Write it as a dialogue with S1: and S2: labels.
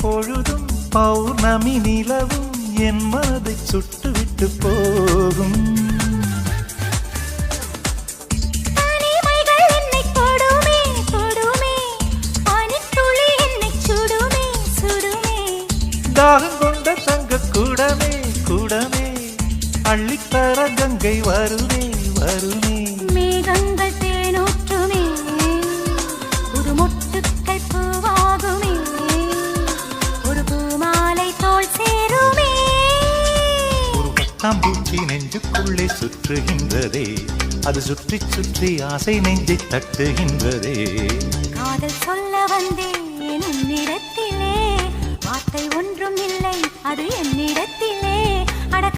S1: பொழுதும் பௌர்ணமி நிலவும் என் மனதை சுட்டுவிட்டு போகும். தாகம் கொண்ட தங்க கூடமே கூடமே அள்ளித்தர கங்கை வருமே வருமே.
S2: மேகங்கள் தேனூற்றுமே ஒரு மொட்டுக்கள் பூவாகுமே ஒரு பூமாலை தோள் சேருமே.
S1: ஒரு பட்டாம்பூச்சி நெஞ்சுக்குள்ளே சுற்றுகின்றதே அது சுற்றி சுற்றி ஆசை நெஞ்சை தட்டுகின்றதே.
S2: காதல் சொல்ல வந்தேன் உன்னிடத்திலே வார்த்தை ஒன்றும் இல்லை அது என்னிடத்திலே.